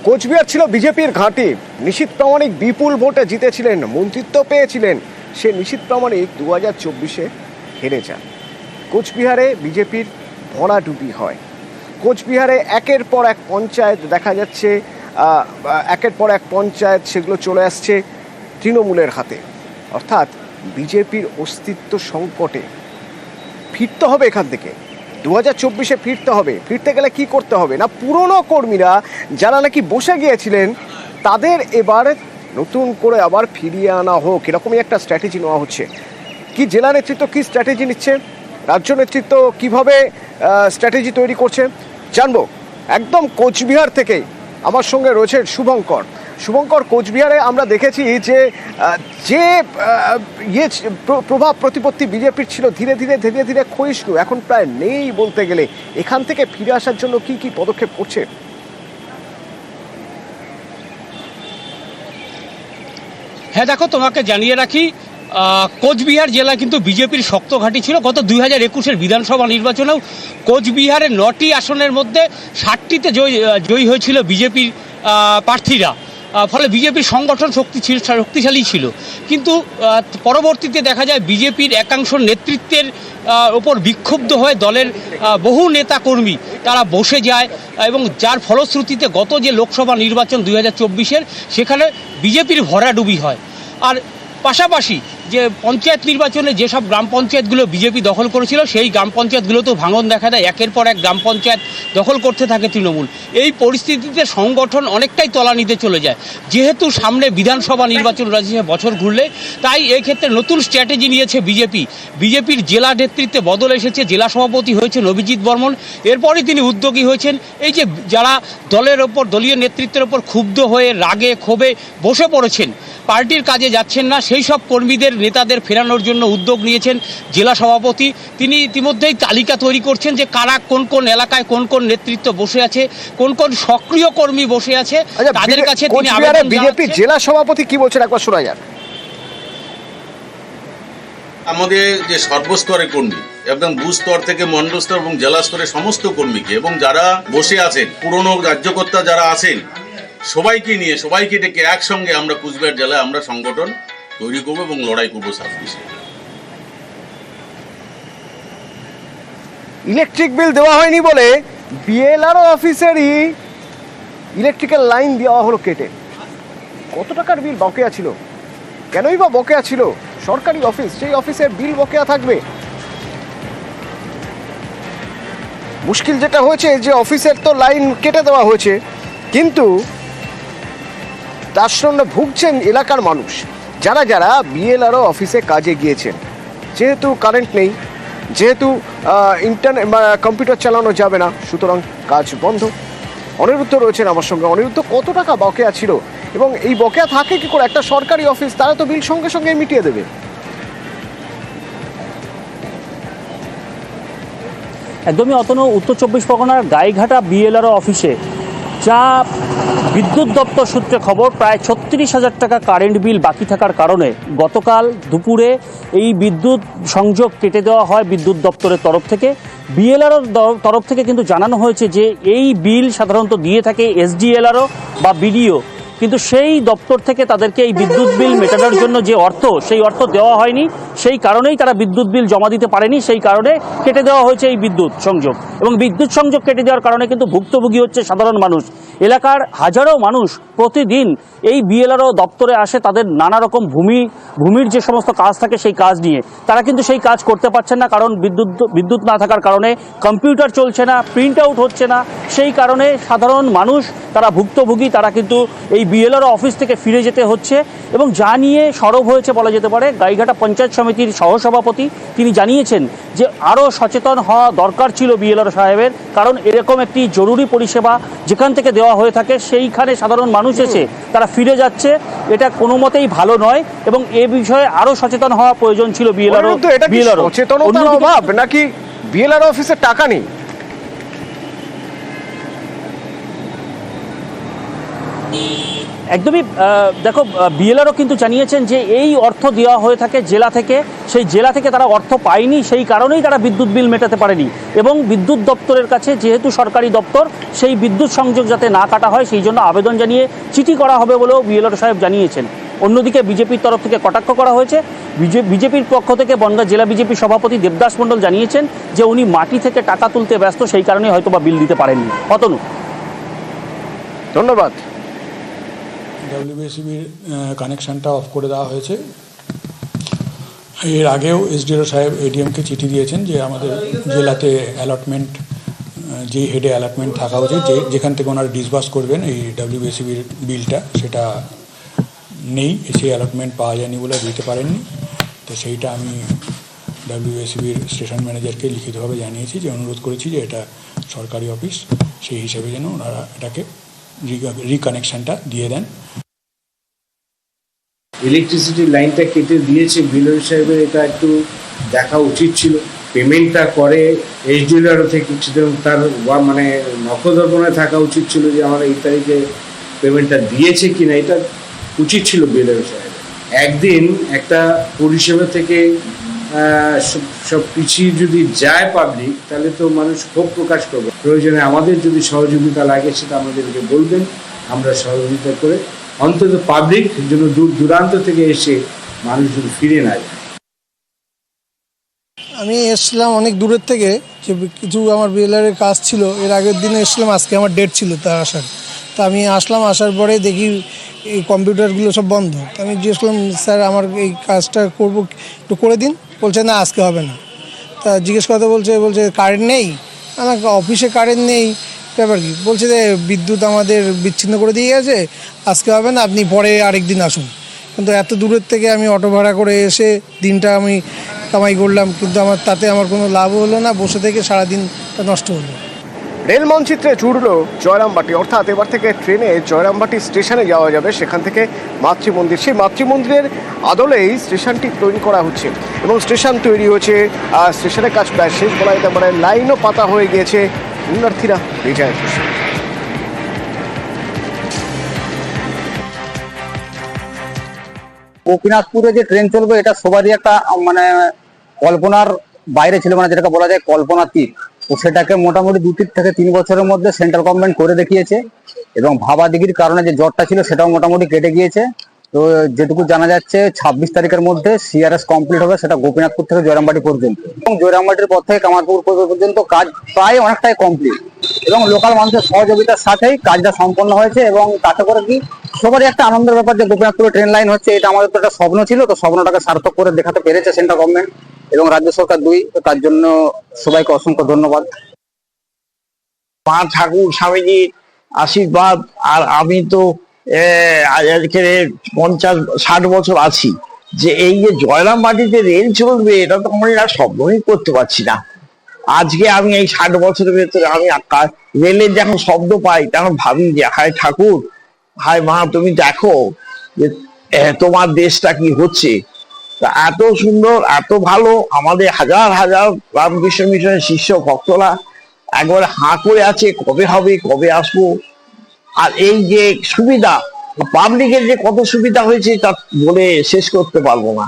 কোচবিহার ছিল বিজেপির ঘাঁটি। নিশীথ প্রামাণিক বিপুল ভোটে জিতেছিলেন, মন্ত্রিত্ব পেয়েছিলেন। সে নিশীথ প্রামাণিক 2024-এ হেরে যান। কোচবিহারে বিজেপির ভরাডুবি হয়। কোচবিহারে একের পর এক পঞ্চায়েত দেখা যাচ্ছে, একের পর এক পঞ্চায়েত সেগুলো চলে আসছে তৃণমূলের হাতে। অর্থাৎ বিজেপির অস্তিত্ব সংকটে। ফিরতে হবে এখান থেকে, 2024-এ ফিরতে হবে। ফিরতে গেলে কি করতে হবে না, পুরনো কর্মীরা যারা নাকি বসে গিয়েছিলেন তাদের এবার নতুন করে আবার ফিরিয়ে আনা হোক, এরকমই একটা স্ট্র্যাটেজি নেওয়া হচ্ছে। কি জেলা নেতৃত্ব কি স্ট্র্যাটেজি নিচ্ছে, রাজ্য নেতৃত্ব কিভাবে স্ট্র্যাটেজি তৈরি করছে জানবো একদম কোচবিহার থেকে। আমার সঙ্গে রয়েছে শুভঙ্কর। শুভঙ্কর, কোচবিহারে আমরা দেখেছি যে প্রভাব প্রতিপত্তি বিজেপির ছিল ধীরে ধীরে ধীরে ধীরে ক্ষয়িষ্ণু, এখন প্রায় নেই বলতে গেলে। এখান থেকে ফিরে আসার জন্য কি কি পদক্ষেপ করছে? হ্যাঁ দেখো, তোমাকে জানিয়ে রাখি, কোচবিহার জেলা কিন্তু বিজেপির শক্ত ঘাঁটি ছিল। গত 2021-এর বিধানসভা নির্বাচনেও কোচবিহারের 9টি আসনের মধ্যে 7টিতে জয়ী হয়েছিল বিজেপির প্রার্থীরা। ফলে বিজেপির সংগঠন শক্তিশালী ছিল। কিন্তু পরবর্তীতে দেখা যায় বিজেপির একাংশ নেতৃত্বের ওপর বিক্ষুব্ধ হয়ে দলের বহু নেতাকর্মী তারা বসে যায়, এবং যার ফলশ্রুতিতে গত যে লোকসভা নির্বাচন 2024-এর সেখানে বিজেপির ভরাডুবি হয়। আর পাশাপাশি যে পঞ্চায়েত নির্বাচনে যেসব গ্রাম পঞ্চায়েতগুলো বিজেপি দখল করেছিল সেই গ্রাম পঞ্চায়েতগুলোতেও ভাঙন দেখা দেয়। একের পর এক গ্রাম পঞ্চায়েত দখল করতে থাকে তৃণমূল। এই পরিস্থিতিতে সংগঠন অনেকটাই তলানিতে চলে যায়। যেহেতু সামনে বিধানসভা নির্বাচন রয়েছে বছর ঘুরলে, তাই এক্ষেত্রে নতুন স্ট্র্যাটেজি নিয়েছে বিজেপির জেলা নেতৃত্বে বদল এসেছে। জেলা সভাপতি হয়েছে অভিজিৎ বর্মন। এরপরই তিনি উদ্যোগী হয়েছেন এই যে যারা দলের ওপর, দলীয় নেতৃত্বের ওপর ক্ষুব্ধ হয়ে রাগে ক্ষোভে বসে পড়েছেন, পার্টির কাজে যাচ্ছেন না, সেই সব কর্মীদের নেতাদের ফেরানোর জন্য উদ্যোগ নিয়েছেন জেলা সভাপতি। তিনি ইতিমধ্যেই তালিকা তৈরি করছেন যে কারা কোন কোন এলাকায় কোন কোন নেতৃত্ব বসে আছে, কোন কোন সক্রিয় কর্মী বসে আছে, তাদের কাছে তিনি আবেদন। বিজেপি জেলা সভাপতি কি বলছেন একবার শোনা যাক। আমাদের যে সর্বস্তরের কর্মী, একদম বুথ স্তর থেকে মন্ডল স্তর এবং জেলা স্তরের সমস্ত কর্মীকে, এবং যারা বসে আছেন পুরনো রাজ্যকর্তা যারা আছেন, সবাইকে ডেকে একসঙ্গে আমরা কোচবিহার জেলায় আমরা সংগঠন তৈরি করবো এবং লড়াই করবো সার্ভিসে। ইলেকট্রিক বিল দেওয়া হয়নি বলে বিএলআরও অফিসেরই ইলেকট্রিক্যাল লাইন দেওয়া হলো কেটে। কত টাকার বিল বকেয়া ছিল, কেনই বা বকেয়া ছিল? সরকারি অফিস, সেই অফিসের বিল বকেয়া থাকবে। মুশকিল যেটা হয়েছে যে অফিসের তো লাইন কেটে দেওয়া হয়েছে, কিন্তু তার সঙ্গে ভুগছেন এলাকার মানুষ, যারা যারা বিএলআরও অফিসে কাজে গিয়েছেন। যেহেতু কারেন্ট নেই, যেহেতু ইন্টারনেট কম্পিউটার চালানো যাবে না, সুতরাং কাজ বন্ধ। অনিরুদ্ধ রয়েছেন আমার সঙ্গে। অনিরুদ্ধ, কত টাকা বকেয়া ছিল এবং এই বকেয়া থাকে কি করে? একটা সরকারি অফিস, তারা তো বিল সঙ্গে সঙ্গে মিটিয়ে দেবে। একদমই অতনু, উত্তর 24 পরগনার গাইঘাটা বিএলআরও অফিসে যা বিদ্যুৎ দপ্তর সূত্রে খবর, প্রায় 36,000 টাকা কারেন্ট বিল বাকি থাকার কারণে গতকাল দুপুরে এই বিদ্যুৎ সংযোগ কেটে দেওয়া হয় বিদ্যুৎ দপ্তরের তরফ থেকে। বিএলআরও তরফ থেকে কিন্তু জানানো হয়েছে যে এই বিল সাধারণত দিয়ে থাকে এসডিএলআরও বা বিডিও, কিন্তু সেই দপ্তর থেকে তাদেরকে এই বিদ্যুৎ বিল মেটানোর জন্য যে অর্থ, সেই অর্থ দেওয়া হয়নি। সেই কারণেই তারা বিদ্যুৎ বিল জমা দিতে পারেনি, সেই কারণে কেটে দেওয়া হয়েছে এই বিদ্যুৎ সংযোগ। এবং বিদ্যুৎ সংযোগ কেটে দেওয়ার কারণে কিন্তু ভুক্তভোগী হচ্ছে সাধারণ মানুষ। এলাকার হাজারো মানুষ প্রতিদিন এই বিএলআরও দপ্তরে আসে তাদের নানা রকম ভূমির যে সমস্ত কাজ থাকে সেই কাজ নিয়ে। তারা কিন্তু সেই কাজ করতে পারছেন না, কারণ বিদ্যুৎ না থাকার কারণে কম্পিউটার চলছে না, প্রিন্ট আউট হচ্ছে না। সেই কারণে সাধারণ মানুষ তারা ভুক্তভোগী, তারা কিন্তু এই বিএলআরও অফিস থেকে ফিরে যেতে হচ্ছে। এবং যা নিয়ে সরব হয়েছে বলা যেতে পারে গাইঘাটা পঞ্চায়েত সমিতির সহসভাপতি, তিনি জানিয়েছেন যে আরও সচেতন হওয়া দরকার ছিল বিএলআরও সাহেবের, কারণ এরকম একটি জরুরি পরিষেবা যেখান থেকে দেওয়া হয়ে থাকে সেইখানে সাধারণ মানুষ এসে তারা ফিরে যাচ্ছে, এটা কোনো মতেই ভালো নয় এবং এ বিষয়ে আরও সচেতন হওয়া প্রয়োজন ছিল বিএলআরও। সচেতনতার অভাব নাকি বিএলআরও অফিসে টাকা নেই? একদমই দেখো, বিএলআরও কিন্তু জানিয়েছেন যে এই অর্থ দেওয়া হয়ে থাকে জেলা থেকে, সেই জেলা থেকে তারা অর্থ পায়নি, সেই কারণেই তারা বিদ্যুৎ বিল মেটাতে পারেনি। এবং বিদ্যুৎ দপ্তরের কাছে, যেহেতু সরকারি দপ্তর, সেই বিদ্যুৎ সংযোগ যাতে না কাটা হয় সেই জন্য আবেদন জানিয়ে চিঠি করা হবে বলেও বিএলআর সাহেব জানিয়েছেন। অন্যদিকে বিজেপির তরফ থেকে কটাক্ষ করা হয়েছে। বিজেপির পক্ষ থেকে বনগাঁ জেলা বিজেপি সভাপতি দেবদাস মণ্ডল জানিয়েছেন যে উনি মাটি থেকে টাকা তুলতে ব্যস্ত, সেই কারণে হয়তো বা বিল দিতে পারেননি। অতনু, ধন্যবাদ। ডব্লিউবিসিবির কানেকশানটা অফ করে দেওয়া হয়েছে। এর আগেও এসডিও সাহেব এডিএমকে চিঠি দিয়েছেন যে আমাদের জেলাতে অ্যালটমেন্ট, যেই হেডে অ্যালটমেন্ট থাকা উচিত, যেখান থেকে ওনারা ডিসবার্স করবেন এই ডব্লিউবিসিবির বিলটা, সেটা নেই, সেই অ্যালটমেন্ট পাওয়া যায়নি বলে দিতে পারেননি। তো সেইটা আমি ডব্লিউবিসিবির স্টেশন ম্যানেজারকে লিখিতভাবে জানিয়েছি, যে অনুরোধ করেছি যে এটা সরকারি অফিস, সেই হিসেবে যেন ওনারা এটাকে রিকানেকশানটা দিয়ে দেন। ইলেকট্রিসিটি লাইনটা কেটে দিয়েছে, বিএলও সাহেবের এটা একটু দেখা উচিত ছিল। পেমেন্টটা করে এইচডিএলআরও থেকে, তার মানে নখদর্পণে থাকা উচিত ছিল যে আমরা এই তারিখে পেমেন্টটা দিয়েছে কিনা, এটা উচিত ছিল বিএলও সাহেব। একদিন একটা পরিষেবা থেকে সব পিছিয়ে যদি যায় পাবলিক, তাহলে তো মানুষ ক্ষোভ প্রকাশ করবে। প্রয়োজনে আমাদের যদি সহযোগিতা লাগে সেটা আমাদেরকে বলবেন, আমরা সহযোগিতা করে অন্তত পাবলিক যেন দূর দূরান্ত থেকে এসে মানুষ যদি ফিরে না যায়। আমি এসেছিলাম অনেক দূরের থেকে, যে কিছু আমার বিএলআরের কাজ ছিল, এর আগের দিনে এসেছিলাম, আজকে আমার ডেট ছিল তার আসার। তো আমি আসলাম, আসার পরে দেখি এই কম্পিউটারগুলো সব বন্ধ। তো আমি জিজ্ঞেস করলাম, স্যার আমার এই কাজটা করবো, একটু করে দিন। বলছে না, আজকে হবে না। তা জিজ্ঞেস করতে বলছে কারেন্ট নেই। আমার অফিসে কারেন্ট নেই, ব্যাপার কি? বলছে যে বিদ্যুৎ আমাদের বিচ্ছিন্ন করে দিয়ে গেছে, আজকে হবে না, আপনি পরে আরেক দিন আসুন। কিন্তু এত দূরের থেকে আমি অটো ভাড়া করে এসে দিনটা আমি কামাই করলাম, কিন্তু তাতে আমার কোনো লাভ হলো না, বসে থেকে সারাদিনটা নষ্ট হলো। রেল মানচিত্রে জুড়ল জয়রামবাটি, অর্থাৎ এবার থেকে ট্রেনে জয়রামবাটি স্টেশনে যাওয়া যাবে, সেখান থেকে মাতৃমন্দির। সেই মাতৃমন্দিরের আদলেই স্টেশনটি তৈরি করা হচ্ছে এবং স্টেশন তৈরি হয়েছে, স্টেশনের কাজ প্রায় শেষ বলা যেতে পারে। লাইনও পাতা হয়ে গিয়েছে, পুণ্যার্থীরা বেজায় খুশি। গোপীনাথপুরে যে ট্রেন চলবে, এটা সবারই একটা মানে কল্পনার বাইরে ছিল, মানে যেটাকে বলা যায় কল্পনাতীত। তো সেটাকে মোটামুটি 2 থেকে 3 বছরের মধ্যে সেন্ট্রাল গভর্নমেন্ট করে দেখিয়েছে, এবং ভাবাদিগির কারণে যে জটটা ছিল সেটাও মোটামুটি কেটে গিয়েছে। তো যেটুকু জানা যাচ্ছে 26 তারিখের মধ্যে সিআরএস কমপ্লিট হবে, সেটা গোপীনাথপুর থেকে জয়রামবাটি পর্যন্ত, এবং জয়রামবাটির পর থেকে কামারপুর পর্যন্ত কাজ প্রায় অনেকটাই কমপ্লিট, এবং লোকাল মানুষের সহযোগিতার সাথেই কাজটা সম্পন্ন হয়েছে। এবং তাতে করে কি সবারই একটা আনন্দের ব্যাপার যে গোপীনাথপুরে ট্রেন লাইন হচ্ছে, এটা আমাদের তো একটা স্বপ্ন ছিল, তো স্বপ্নটাকে সার্থক করে দেখাতে পেরেছে সেন্ট্রাল গভর্নমেন্ট এবং রাজ্য সরকার দুই। তো তার জন্য সবাইকে অসংখ্য ধন্যবাদ। মা ঠাকুর স্বামীজির আশীর্বাদ, আর আমি তো আজকে 50-60 বছর আছি, যে এই যে জয়রামবাটিতে রেল চলবে, এটা তো আমরা স্বপ্নই করতে পারছি না। আজকে আমি এই 60 বছরের ভেতরে আমি রেলের যখন শব্দ পাই, তখন ভাবি যে হায় ঠাকুর, হায় মা, তুমি দেখো যে তোমার দেশটা কি হচ্ছে। এত সুন্দর, এত ভালো, আমাদের হাজার হাজার রামকৃষ্ণ মিশনের শিষ্য ভক্তরা একবারে হাঁ করে আছে, কবে হবে, কবে আসবো। আর এই যে সুবিধা, পাবলিকের যে কত সুবিধা হয়েছে তা বলে শেষ করতে পারবো না।